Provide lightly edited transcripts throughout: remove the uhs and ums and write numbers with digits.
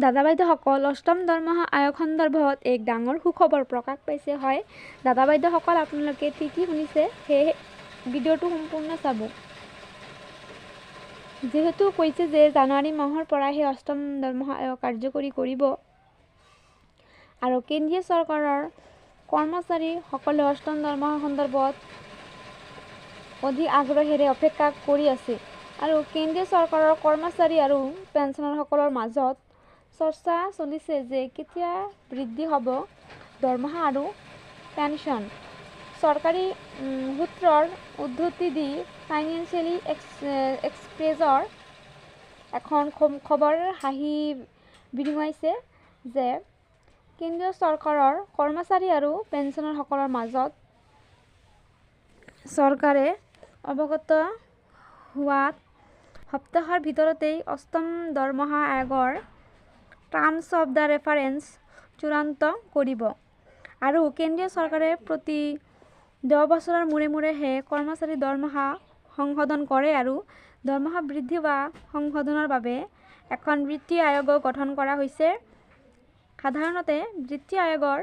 দাদা বাইদেউসকল, অষ্টম দৰমহা আয়োগ সন্দৰ্ভত এক ডাঙৰ সুখবৰ প্ৰকাশ পাইছে। হয় দাদা বাইদেউসকল, আপোনালোকে ঠিকই শুনিছে, সেয়ে ভিডিঅ'টো সম্পূৰ্ণ চাব। যিহেতু কৈছে যে জানুৱাৰী মাহৰ পৰাহে অষ্টম দৰমহা আয়োগ কাৰ্যকৰী কৰিব আৰু কেন্দ্ৰীয় চৰকাৰৰ কৰ্মচাৰীসকলে অষ্টম দৰমহা সন্দৰ্ভত অধিক আগ্ৰহেৰে অপেক্ষা কৰি আছে। আৰু কেন্দ্ৰীয় চৰকাৰৰ কৰ্মচাৰী আৰু পেঞ্চনাৰসকলৰ মাজত চৰ্চা চলিছে যে কেতিয়া বৃদ্ধি হ'ব দৰমহা আৰু পেন্সন। চৰকাৰী সূত্ৰৰ উদ্ধৃতি দি ফাইনেন্সিয়েল এক্সপ্ৰেছৰ এখন খবৰ হাঁহি বিনিময়াইছে যে কেন্দ্ৰীয় চৰকাৰৰ কৰ্মচাৰী আৰু পেঞ্চনাৰসকলৰ মাজত চৰকাৰে অৱগত হোৱাত সপ্তাহৰ ভিতৰতেই অষ্টম দৰমহা আয়োগৰ টাৰ্মছ অফ দ্য ৰেফাৰেন্স চূড়ান্ত কৰিব। আৰু কেন্দ্ৰীয় চৰকাৰে প্ৰতি 10 বছৰৰ মূৰে মূৰেহে কৰ্মচাৰীৰ দৰমহা সংশোধন কৰে আৰু দৰমহা বৃদ্ধি বা সংশোধনৰ বাবে এখন বৃত্তি আয়োগ গঠন কৰা হৈছে। সাধাৰণতে বৃত্তি আয়োগৰ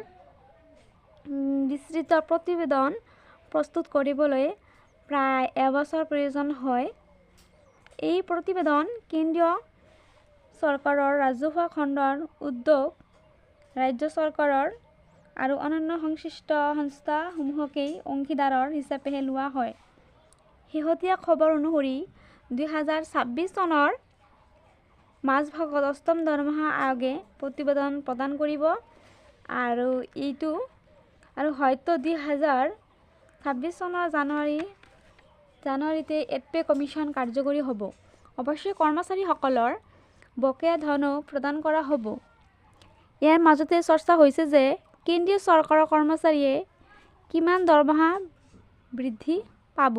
বিস্তৃত প্ৰতিবেদন প্ৰস্তুত কৰিবলৈ প্ৰায় এবছৰ প্ৰয়োজন হয়। এই প্ৰতিবেদন কেন্দ্ৰীয় চৰকাৰৰ ৰাজহুৱা খণ্ডৰ উদ্যোগ, ৰাজ্য চৰকাৰৰ আৰু অন্যান্য সংশ্লিষ্ট সংস্থাসমূহকেই অংশীদাৰৰ হিচাপেহে লোৱা হয়। শেহতীয়া খবৰ অনুসৰি 2026 চনৰ মাজভাগত অষ্টম দৰমহা আয়োগে প্ৰতিবেদন প্ৰদান কৰিব আৰু হয়তো 2026 চনৰ জানুৱাৰীতে এড-পে কমিশ্যন কাৰ্যকৰী হ'ব। অৱশ্যে কৰ্মচাৰীসকলৰ বকেয়া ধনো প্ৰদান কৰা হ'ব। ইয়াৰ মাজতে চৰ্চা হৈছে যে কেন্দ্ৰীয় চৰকাৰৰ কৰ্মচাৰীয়ে কিমান দৰমহা বৃদ্ধি পাব।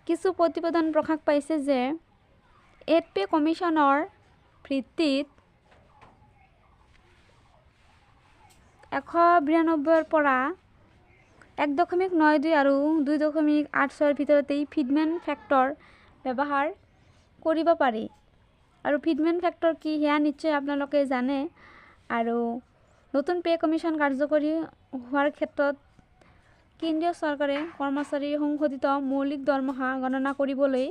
কিছু প্ৰতিবেদন প্ৰকাশ পাইছে যে এড-পে কমিশ্যনৰ ভিত্তিত 192 ৰ পৰা 1.92 আৰু 2.86 ৰ ভিতৰতেই ফিটমেন ফেক্টৰ ব্যৱহাৰ কৰিব পাৰি। আৰু ফিটমেন ফেক্টৰ কি সেয়া নিশ্চয় আপোনালোকে জানে। আৰু নতুন পে কমিশ্যন কাৰ্যকৰী হোৱাৰ ক্ষেত্ৰত কেন্দ্ৰীয় চৰকাৰে কৰ্মচাৰীৰ সংশোধিত মৌলিক দৰমহা গণনা কৰিবলৈ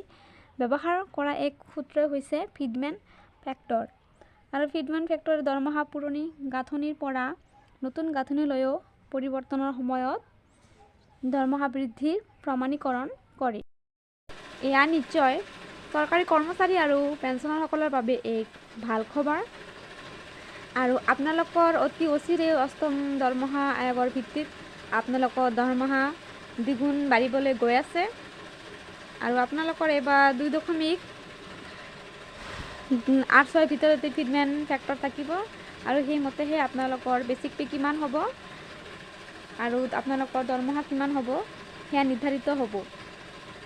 ব্যৱহাৰ কৰা এক সূত্ৰ হৈছে ফিটমেন ফেক্টৰ। আৰু ফিটমেন ফেক্টৰে দৰমহা পুৰণি গাঁথনিৰ পৰা নতুন গাঁথনিলৈও পৰিৱৰ্তনৰ সময়ত দৰমহা বৃদ্ধিৰ প্ৰমাণীকৰণ কৰে। এয়া নিশ্চয় চৰকাৰী কৰ্মচাৰী আৰু পেঞ্চনাৰসকলৰ বাবে এক ভাল খবৰ। আৰু আপোনালোকৰ অতি অচিৰে অষ্টম দৰমহা আয়োগৰ ভিত্তিত আপোনালোকৰ দৰমহা দ্বিগুণ বাঢ়িবলৈ গৈ আছে। আৰু আপোনালোকৰ এইবাৰ 2.86 ৰ ভিতৰতে ফিটমেন ফেক্টৰ থাকিব আৰু সেইমতেহে আপোনালোকৰ বেচিক পে কিমান হ'ব আৰু আপোনালোকৰ দৰমহা কিমান হ'ব সেয়া নিৰ্ধাৰিত হ'ব।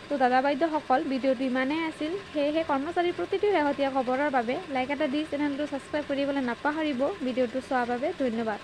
তো দাদা বাইদেউসকল, ভিডিঅ'টো ইমানেই আছিল। সেয়েহে কৰ্মচাৰীৰ প্ৰতিটো শেহতীয়া খবৰৰ বাবে লাইক এটা দি চেনেলটো ছাবস্ক্ৰাইব কৰিবলৈ নাপাহৰিব। ভিডিঅ'টো চোৱাৰ বাবে ধন্যবাদ।